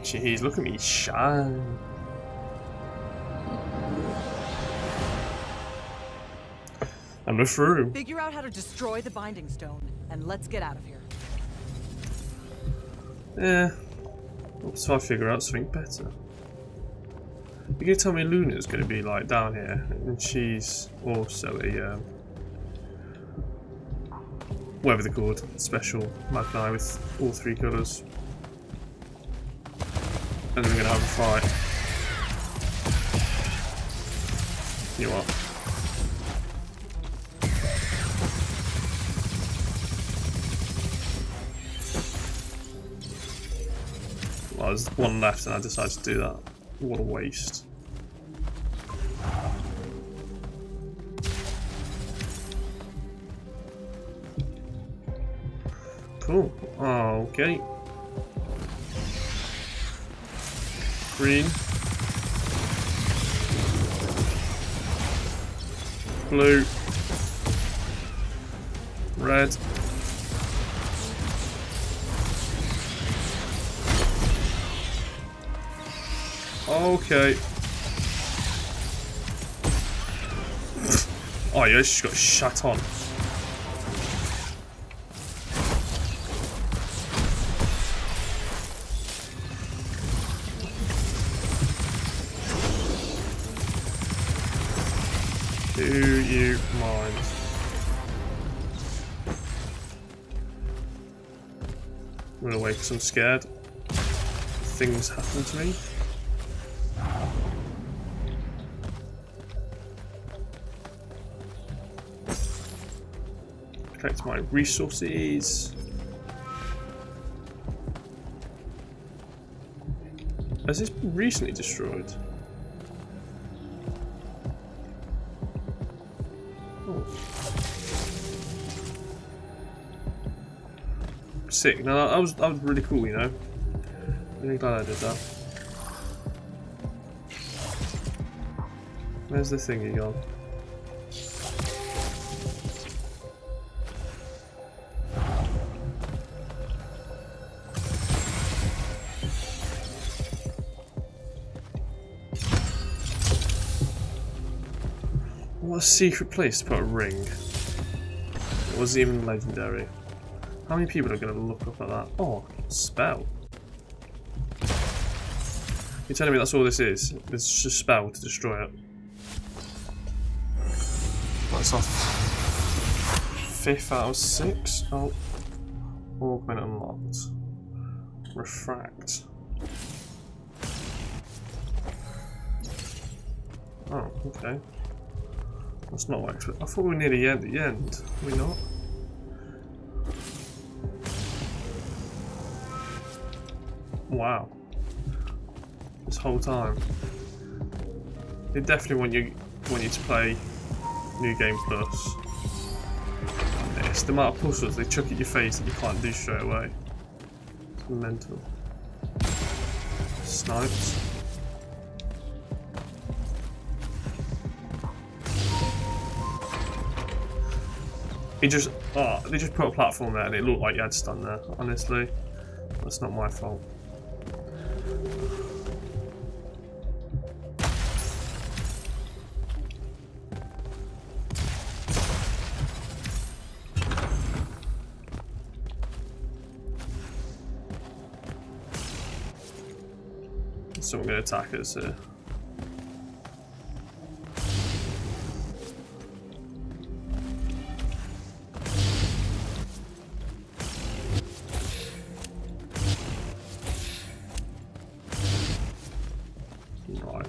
Jeez, look at me shine. And we're through. Figure out how to destroy the binding stone, and let's get out of here. Yeah. So I figure out something better. You're gonna tell me Luna's gonna be like down here, and she's also a whatever they're called, special magni with all 3 colours. And then we're gonna have a fight. You know what? Well, there's one left and I decided to do that. What a waste. Cool. Okay. Green. Blue. Red. Okay. Oh, yeah, she got shut on. Do you mind? I'm gonna wait because I'm scared. Things happen to me. Collect my resources. Has this been recently destroyed? Oh. Sick. No, that was really cool, you know. Really glad I did that. Where's the thingy gone? What a secret place to put a ring. It wasn't even legendary. How many people are going to look up at that? Oh, spell. You're telling me that's all this is? It's just a spell to destroy it. That's off 5th out of 6. Oh. Augment unlocked. Refract. Oh, okay. That's not what I expected. I thought we were near the end. Are we not? Wow. This whole time. They definitely want you to play New Game Plus. It's the amount of puzzles they chuck at your face that you can't do straight away. It's mental. Snipes. They just put a platform there and it looked like you had stun there, honestly. That's not my fault. Someone going to attack us here. Right.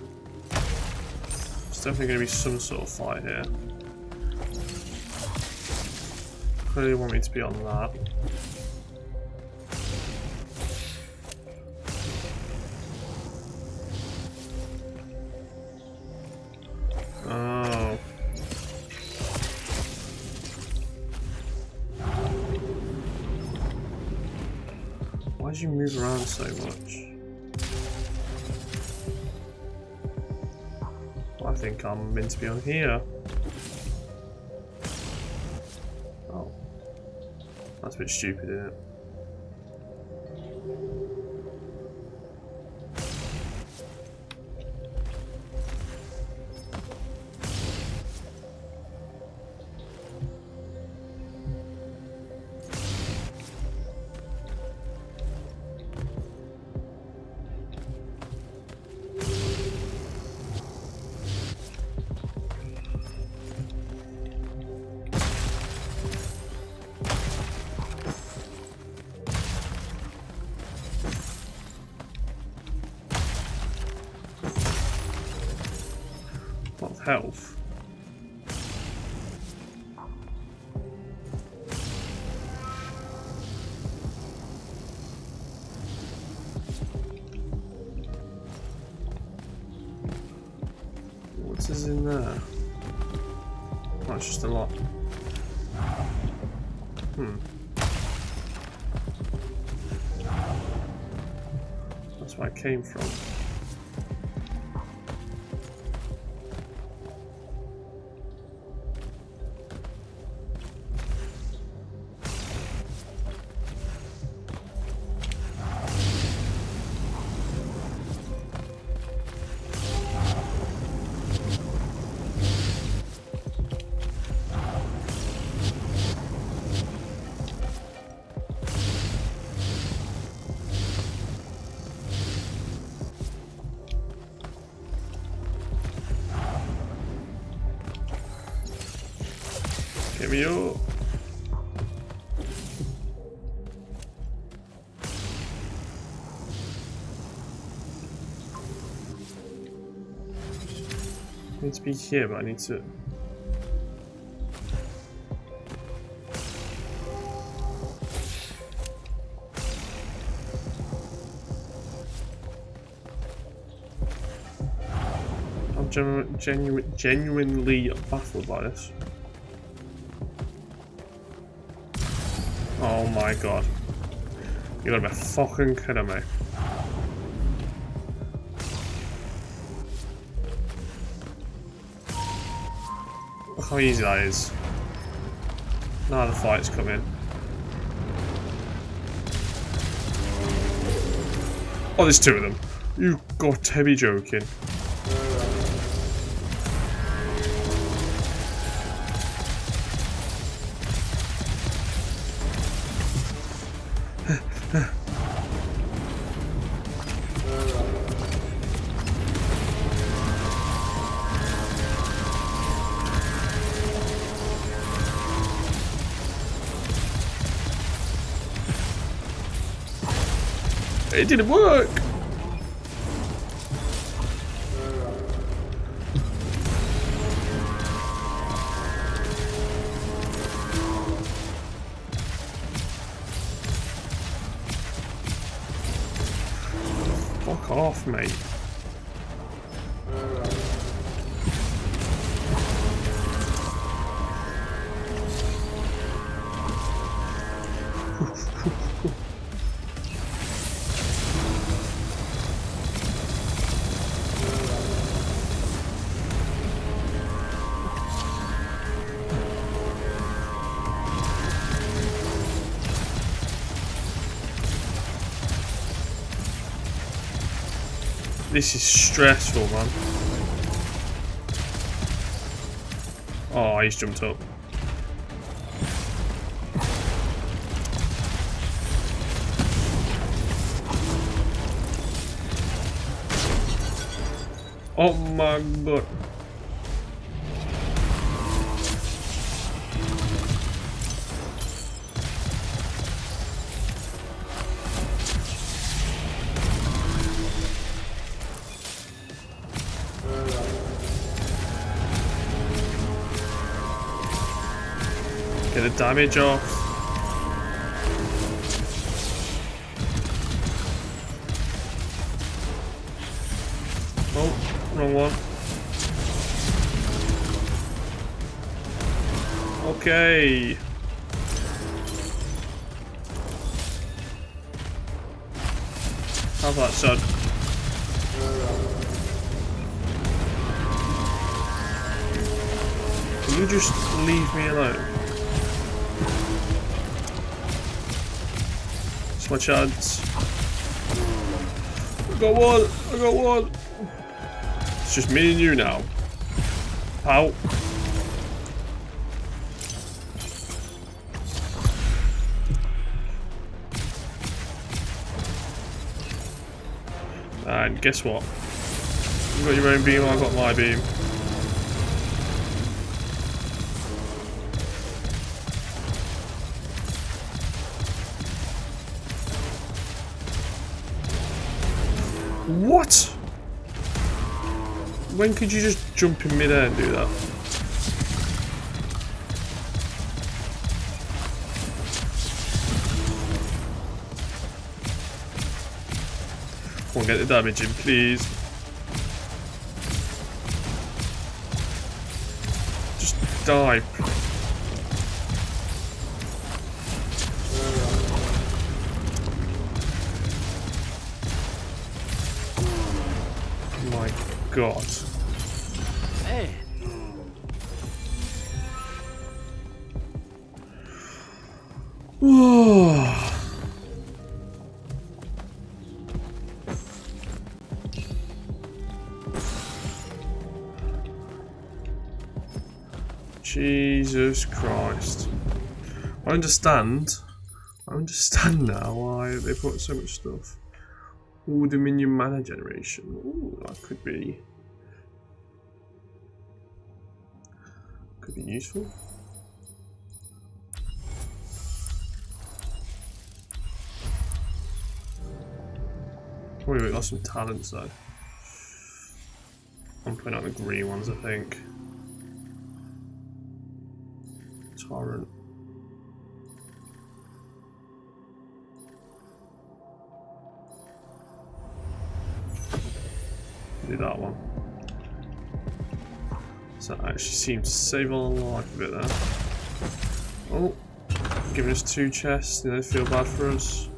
There's definitely going to be some sort of fight here. Clearly want me to be on that. Oh. Why do you move around so much? I think I'm meant to be on here. Oh. That's a bit stupid, isn't it? health. What is in there? Oh, it's just a lot. That's where I came from. Give me your... I need to be here, but I need to... I'm genuinely baffled by this. Oh my god. You gotta be fucking kidding me. Look how easy that is. Now the fight's coming. Oh, there's two of them. You got to be joking. It didn't work! Fuck off, mate. This is stressful, man. Oh, he's jumped up. Oh my god. Get the damage off. Oh, wrong one. Okay. Have that, son. Can you just leave me alone? It's my chance. I got one. I got one. It's just me and you now. Ow. And guess what? You got your own beam, I got my beam. What? When could you just jump in midair and do that? Come on, get the damage in, please. Just die. Oh my God. Man. Jesus Christ. I understand now why they put so much stuff. Ooh, Dominion mana generation. Ooh, that could be useful. Probably we got some talents though. I'm putting out the green ones, I think. Torrent. Do that one. So that actually seems to save our life a bit there. Oh, giving us 2 chests. You know, feel bad for us.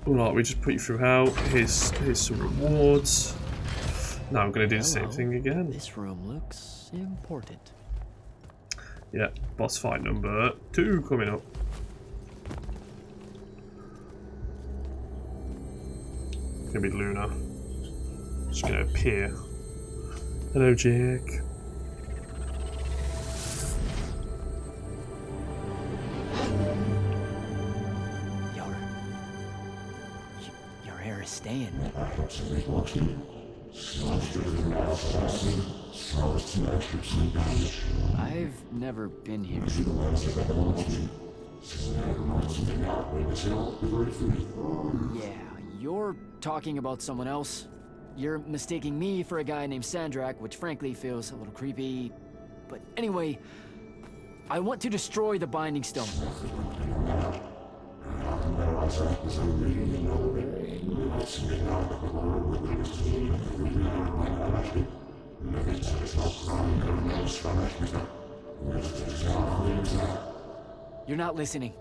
Alright, we just put you through hell. Here's some rewards. Now I'm going to do the same thing again. This room looks important. Yeah, boss fight number 2 coming up. It's going to be Luna. Just going to appear. Hello, Jack. You're ARISTEYan. I've never been here. Yeah, you're talking about someone else. You're mistaking me for a guy named Sandrak, which frankly feels a little creepy. But anyway, I want to destroy the Binding Stone. You're not listening.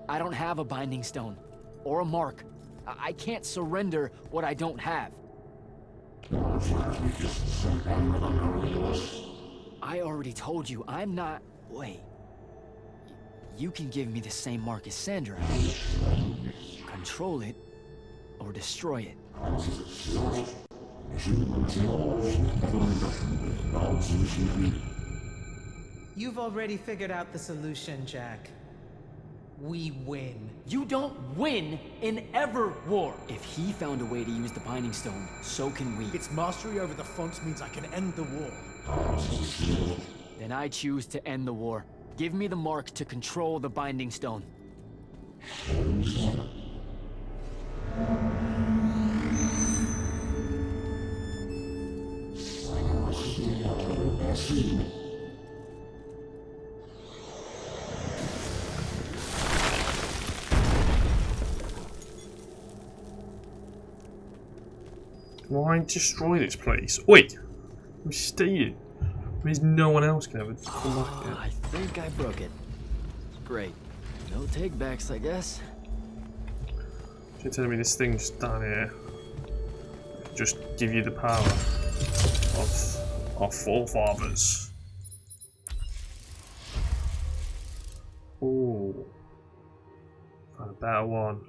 I don't have a Binding Stone. Or a mark. I can't surrender what I don't have. I already told you, I'm not... Wait. You can give me the same mark as Sandra. Control it, or destroy it. You've already figured out the solution, Jack. We win. You don't win in ever war! If he found a way to use the Binding Stone, so can we. Its mastery over the fonts means I can end the war. Then I choose to end the war. Give me the mark to control the Binding Stone. Why destroy this place? Wait! I'm staying. Means no one else can ever come back here. I think I broke it. Great. No takebacks, I guess. You're telling me this thing's down here just give you the power of our forefathers. Ooh. Found a better one.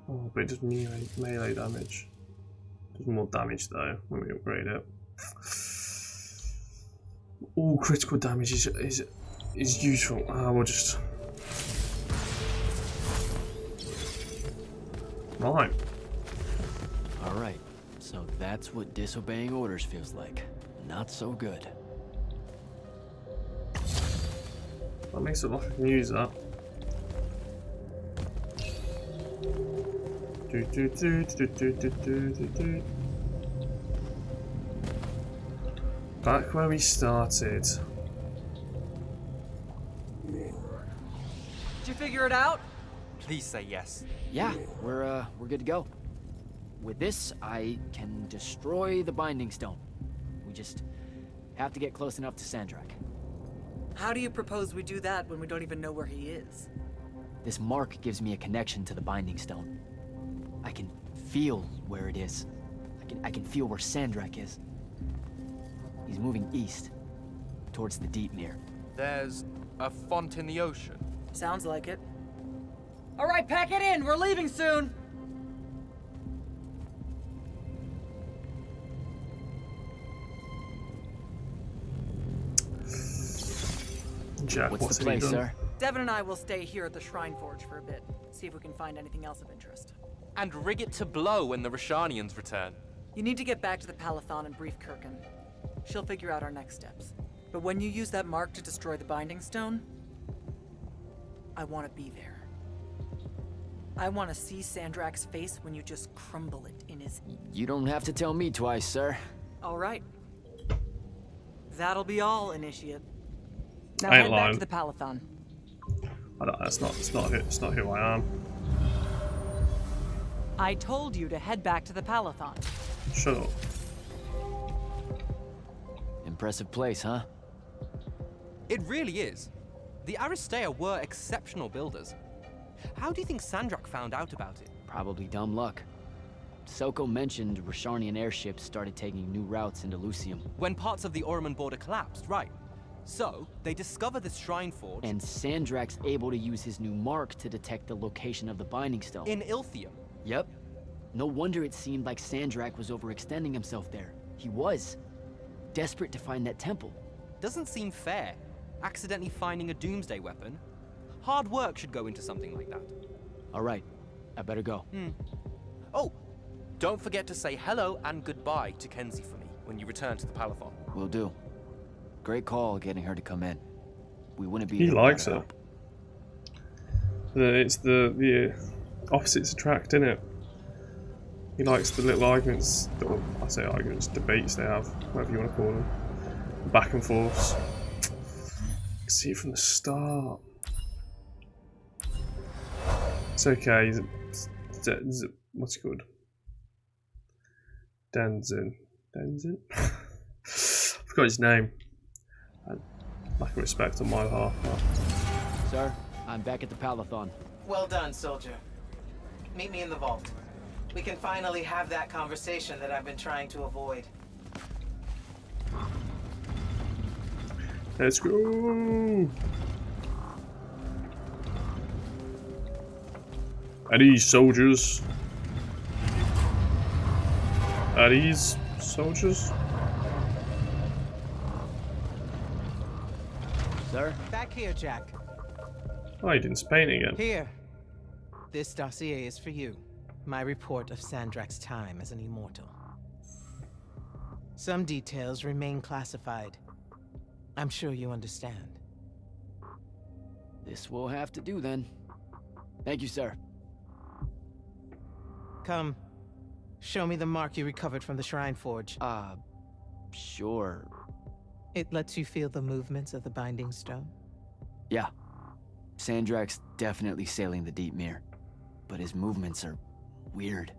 Oh, but it does melee damage. Does more damage though when we upgrade it. All critical damage is useful. We'll just right. Alright, so that's what disobeying orders feels like. Not so good. That makes it like I can use that. Do, do, do, do, do, do, do, do, do. Back where we started. Did you figure it out? Please say yes. Yeah, we're good to go. With this, I can destroy the Binding Stone. We just have to get close enough to Sandrak. How do you propose we do that when we don't even know where he is? This mark gives me a connection to the Binding Stone. I can feel where it is. I can feel where Sandrak is. He's moving east, towards the Deepmere. There's a font in the ocean. Sounds like it. All right, pack it in. We're leaving soon. Jack, What's the have you place, done? sir? Devin and I will stay here at the Shrine Forge for a bit. See if we can find anything else of interest. And rig it to blow when the Rashanians return. You need to get back to the Palathon and brief Kirkin. She'll figure out our next steps. But when you use that mark to destroy the Binding Stone, I want to be there. I want to see Sandrak's face when you just crumble it in his... You don't have to tell me twice, sir. All right. That'll be all, Initiate. Now I ain't head back lying. to the Palathon. I don't, it's not who I am. I told you to head back to the Palathon. Shut up. Impressive place, huh? It really is. The ARISTEYA were exceptional builders. How do you think Sandrak found out about it? Probably dumb luck. Soko mentioned Rashanian airships started taking new routes into Lucium. When parts of the Orman border collapsed, right. So, they discover this shrine forge And Sandrak's able to use his new mark to detect the location of the Binding Stone. in Ilthium. Yep. No wonder it seemed like Sandrak was overextending himself there. He was. Desperate to find that temple. Doesn't seem fair. Accidentally finding a doomsday weapon. Hard work should go into something like that. All right. I better go. Oh, don't forget to say hello and goodbye to Kenzie for me when you return to the Palathon. Will do. Great call getting her to come in. We wouldn't be He here likes without her. It's the opposites attract, innit? He likes the little arguments, or I say arguments, debates they have, whatever you want to call them. Back and forths. See it from the start. It's okay. What's it called? Denzin. Denzin? I forgot his name. Lack of respect on my behalf. Sir, I'm back at the Palathon. Well done, soldier. Meet me in the vault. We can finally have that conversation that I've been trying to avoid. Let's go! Are these soldiers? Are these soldiers? Sir? Back here, Jack. Oh, he didn't Spain again. Here. This dossier is for you. My report of Sandrak's time as an immortal. Some details remain classified. I'm sure you understand. This will have to do then. Thank you, sir. Come. Show me the mark you recovered from the Shrine Forge. Sure. It lets you feel the movements of the Binding Stone. Yeah. Sandrak's definitely sailing the Deepmere. But his movements are weird.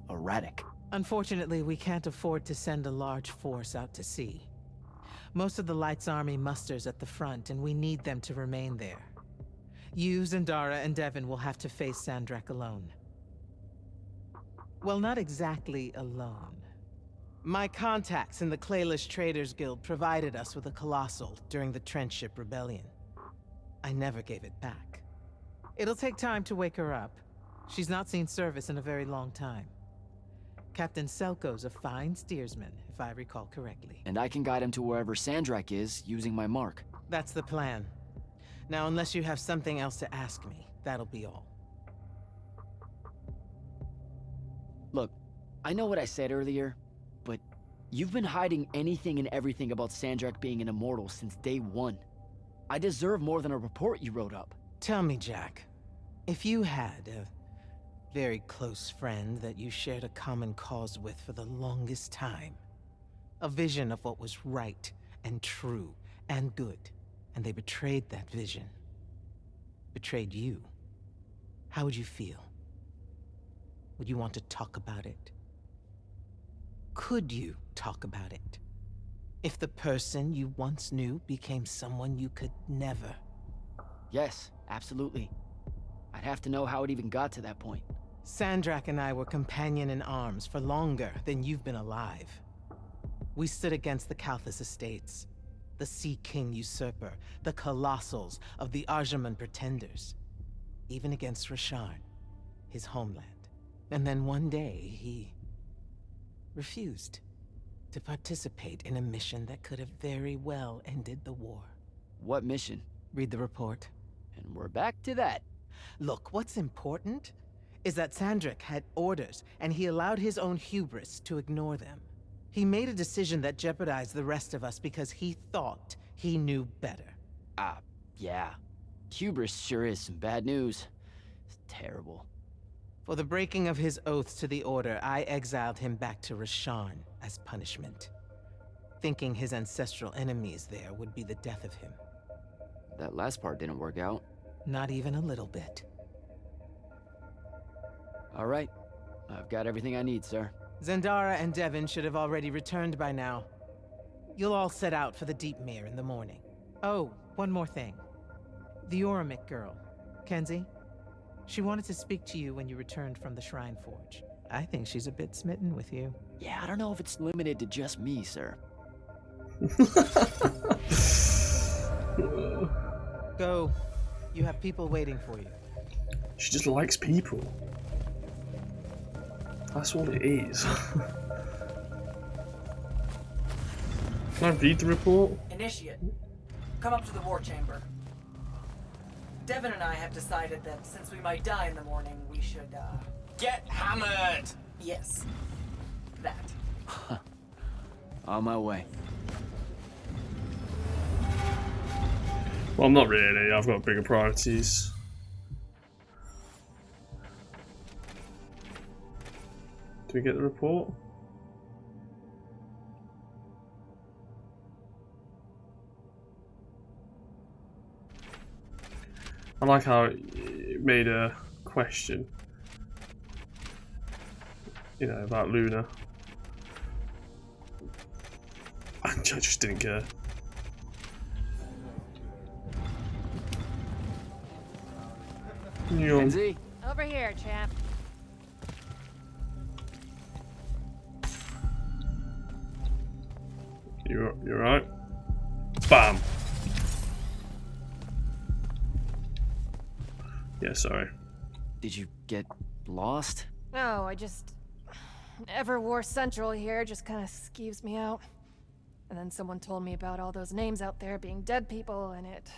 Erratic. Unfortunately, we can't afford to send a large force out to sea. Most of the Light's army musters at the front, and we need them to remain there. You, Zendara, and Devin will have to face Sandrak alone. Well, not exactly alone. My contacts in the Clayless Traders Guild provided us with a Colossal during the Trenchship Rebellion. I never gave it back. It'll take time to wake her up. She's not seen service in a very long time. Captain Selko's a fine steersman, if I recall correctly. And I can guide him to wherever Sandrak is using my mark. That's the plan. Now, unless you have something else to ask me, that'll be all. Look, I know what I said earlier, but you've been hiding anything and everything about Sandrak being an immortal since day one. I deserve more than a report you wrote up. Tell me, Jack, if you had a very close friend that you shared a common cause with for the longest time. A vision of what was right and true and good. And they betrayed that vision. Betrayed you. How would you feel? Would you want to talk about it? Could you talk about it? If the person you once knew became someone you could never. Yes, absolutely. I'd have to know how it even got to that point. Sandrak and I were companion in arms for longer than you've been alive. We stood against the Kalthus Estates, the Sea King usurper, the Colossals of the Arjaman Pretenders, even against Rasharn, his homeland. And then one day, he refused to participate in a mission that could have very well ended the war. What mission? Read the report. And we're back to that. Look, what's important is that Sandrak had orders, and he allowed his own hubris to ignore them. He made a decision that jeopardized the rest of us because he thought he knew better. Yeah. Hubris sure is some bad news. It's terrible. For the breaking of his oaths to the Order, I exiled him back to Rasharn as punishment, thinking his ancestral enemies there would be the death of him. That last part didn't work out. Not even a little bit. All right. I've got everything I need, sir. Zendara and Devin should have already returned by now. You'll all set out for the Deep Mere in the morning. Oh, one more thing. The Oromik girl, Kenzie. She wanted to speak to you when you returned from the Shrine Forge. I think she's a bit smitten with you. Yeah, I don't know if it's limited to just me, sir. Go. You have people waiting for you. She just likes people. That's all it is. Can I read the report? Initiate, come up to the war chamber. Devin and I have decided that since we might die in the morning, we should, Get hammered! yes. That. On my way. Well, I'm not really. I've got bigger priorities. Do we get the report? I like how it made a question, you know, about Luna. I just didn't care. Kenzie? Over here, chap. You're right. Bam. Yeah, sorry. Did you get lost? No, I just... Everwar Central here just kind of skeeves me out. And then someone told me about all those names out there being dead people, and it...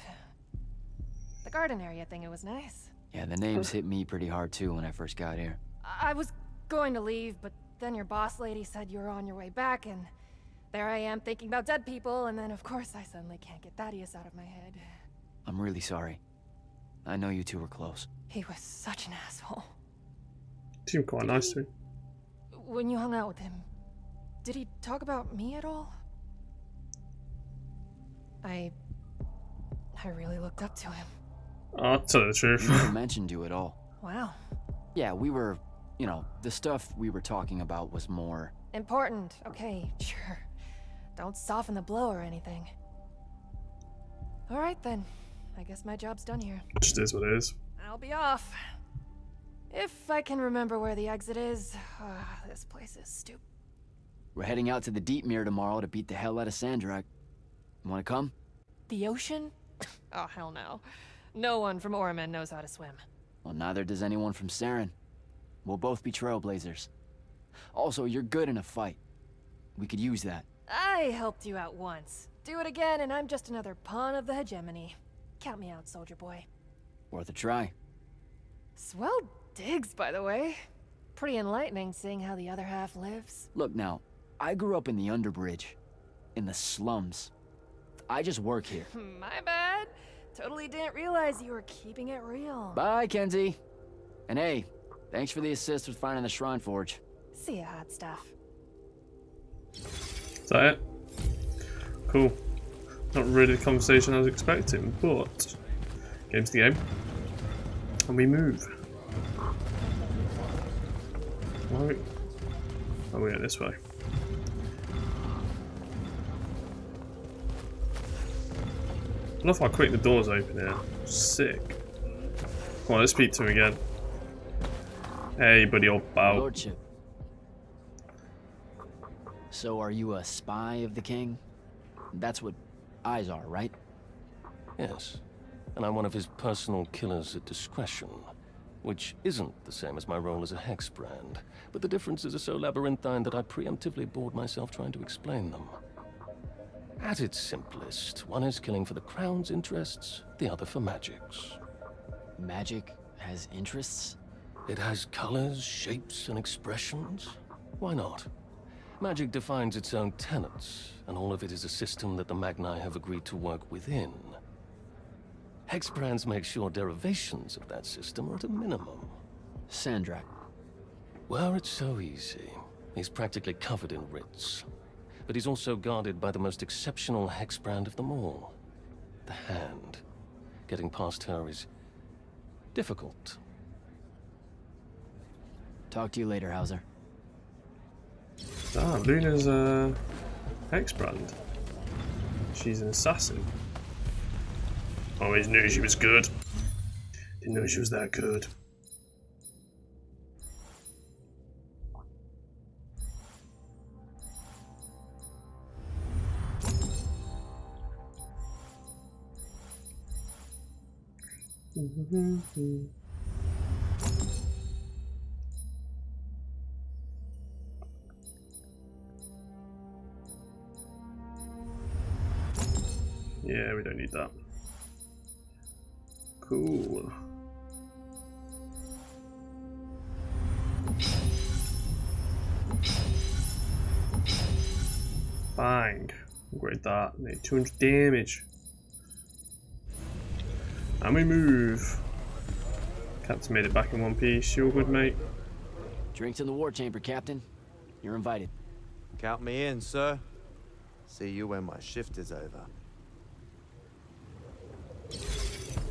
The garden area thing, it was nice. Yeah, the names hit me pretty hard too when I first got here. I was going to leave, but then your boss lady said you were on your way back, and there I am thinking about dead people, and then of course I suddenly can't get Thaddeus out of my head. I'm really sorry. I know you two were close. He was such an asshole. Seemed quite nice to me. When you hung out with him, did he talk about me at all? I really looked up to him. I'll tell you the He truth. never mentioned you at all. Wow. Yeah, we were, you know, the stuff we were talking about was more... Important. Okay, sure. Don't soften the blow or anything. Alright then. I guess my job's done here. It just is what it is. I'll be off. If I can remember where the exit is. This place is stupid. We're heading out to the Deep Mere tomorrow to beat the hell out of Sandrak. Wanna come? The ocean? Oh, hell no. No one from Orman knows how to swim. Well, neither does anyone from Saren. We'll both be trailblazers. Also, you're good in a fight. We could use that. I helped you out once. Do it again and I'm just another pawn of the hegemony. Count me out, soldier boy. Worth a try. Swell digs, by the way. Pretty enlightening seeing how the other half lives. Look now, I grew up in the Underbridge. In the slums. I just work here. My bad. Totally didn't realize you were keeping it real. Bye, Kenzie. And hey, Thanks for the assist with finding the Shrine Forge. See ya, hot stuff. Is that it? Cool. Not really the conversation I was expecting, but game's the game. And we move. Right. Oh, we go this way. I love how quick the doors open here. Sick. Come on, let's speak to him again. Hey, buddy, old pal. Lordship. So are you a spy of the king? That's what eyes are, right? Yes. And I'm one of his personal killers at discretion. Which isn't the same as my role as a hex brand. But the differences are so labyrinthine that I preemptively bored myself trying to explain them. At its simplest, one is killing for the crown's interests, the other for magic's. Magic has interests? It has colors, shapes, and expressions. Why not? Magic defines its own tenets, and all of it is a system that the Magni have agreed to work within. Hex brands make sure derivations of that system are at a minimum. Sandrak. Well, it's so easy. He's practically covered in writs. But he's also guarded by the most exceptional hex brand of them all. The Hand. Getting past her is difficult. Talk to you later, Hauser. Ah, Luna's a hex brand. She's an assassin. Always knew she was good. Didn't know she was that good. Yeah, we don't need that. Cool. Bang. Upgrade that. Make 200 damage. And we move. Captain made it back in one piece. You all good, mate? Drinks in the war chamber, Captain. You're invited. Count me in, sir. See you when my shift is over.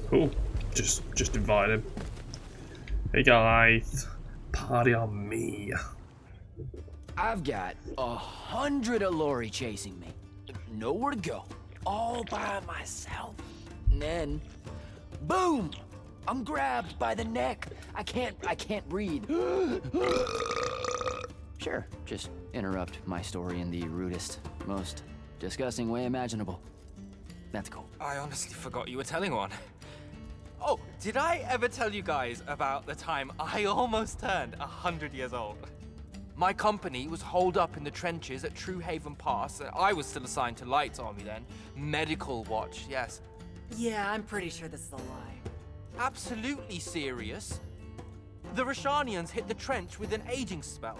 Cool. Just invite him. Hey guys, party on me. I've got 100 Alori chasing me. Nowhere to go. All by myself. And then, boom! I'm grabbed by the neck. I can't breathe. Sure, just interrupt my story in the rudest, most disgusting way imaginable. That's cool. I honestly forgot you were telling one. Oh, did I ever tell you guys about the time I almost turned 100 years old? My company was holed up in the trenches at True Haven Pass. I was still assigned to Light Army then. Medical watch, yes. Yeah, I'm pretty sure this is a lie. Absolutely serious. The Rashanians hit the trench with an aging spell.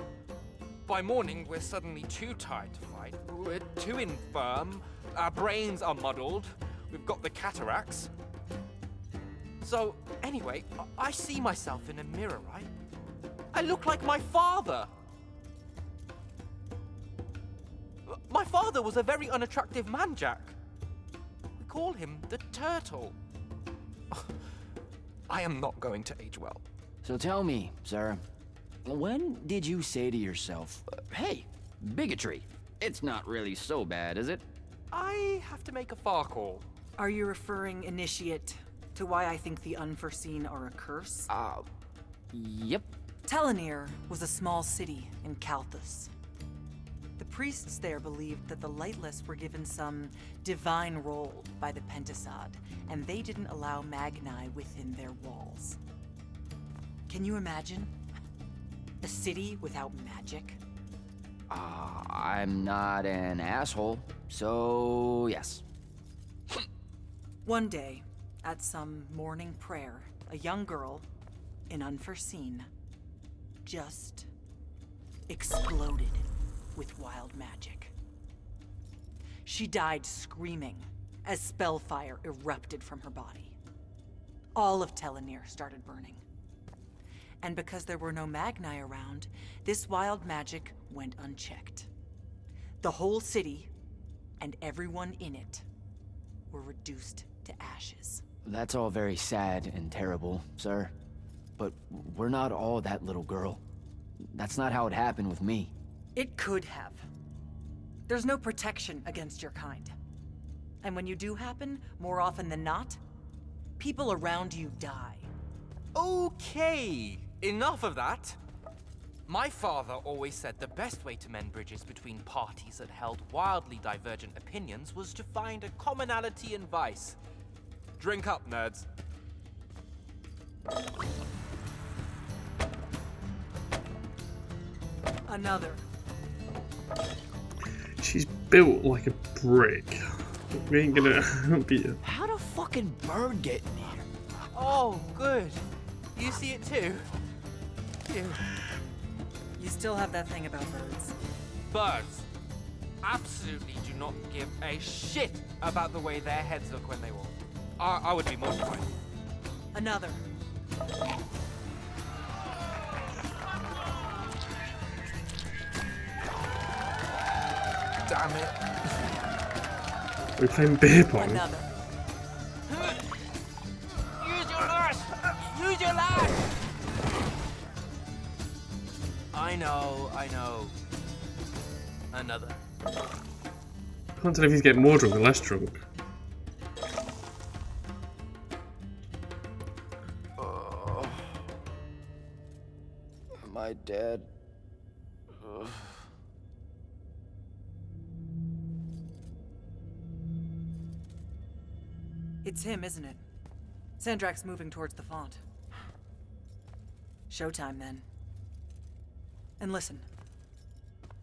By morning, we're suddenly too tired to fight. We're too infirm. Our brains are muddled. We've got the cataracts. So, anyway, I see myself in a mirror, right? I look like my father. My father was a very unattractive man, Jack. We call him the Turtle. I am not going to age well. So tell me, sir, when did you say to yourself, hey, bigotry, it's not really so bad, is it? I have to make a far call. Are you referring, Initiate, to why I think the unforeseen are a curse? Yep. Telenir was a small city in Kalthus. The priests there believed that the Lightless were given some divine role by the Pentasod, and they didn't allow Magni within their walls. Can you imagine? A city without magic? I'm not an asshole, so yes. One day, at some morning prayer, a young girl, in Unforeseen, just exploded with wild magic. She died screaming as spellfire erupted from her body. All of Telenir started burning. And because there were no Magni around, this wild magic went unchecked. The whole city, and everyone in it, were reduced to ashes. That's all very sad and terrible, sir. But we're not all that little girl. That's not how it happened with me. It could have. There's no protection against your kind. And when you do happen, more often than not, people around you die. Okay, enough of that. My father always said the best way to mend bridges between parties that held wildly divergent opinions was to find a commonality in vice. Drink up, nerds. Another. She's built like a brick. We ain't gonna beat her. How'd a fucking bird get in here? Oh, good. You see it too? You still have that thing about birds. Birds absolutely do not give a shit about the way their heads look when they walk. I would be mortified. Another. Damn it. We're playing beer pong. Another. Use your lash! Use your lash! I know. Another. Can't tell if he's getting more drunk or less drunk. Am I dead? Ugh. It's him, isn't it? Sandrak's moving towards the font. Showtime, then. And listen,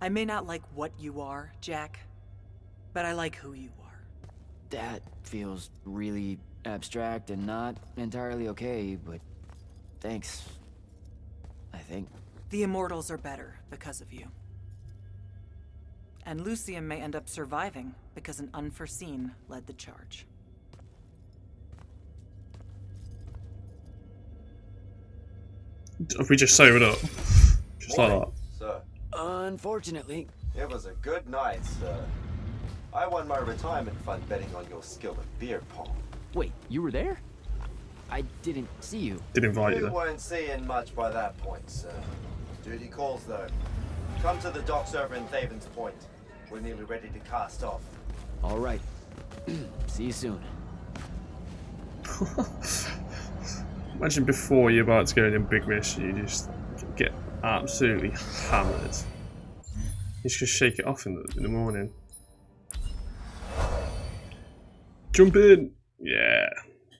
I may not like what you are, Jack, but I like who you are. That feels really abstract and not entirely okay, but thanks. I think. The Immortals are better because of you. And Lucium may end up surviving because an unforeseen led the charge. If we just sew it up. Just like that. Sir, Unfortunately. it was a good night, sir. I won my retirement fund betting on your skill at beer pong. Wait, you were there? I didn't see you. Did invite you You there. weren't seeing much by that point, sir. Duty calls, though. Come to the docks over in Thaven's Point. We're nearly ready to cast off. All right. See you soon. Imagine before you're about to go in a big mission, you just get absolutely hammered. You just shake it off in the morning. Jump in! Yeah.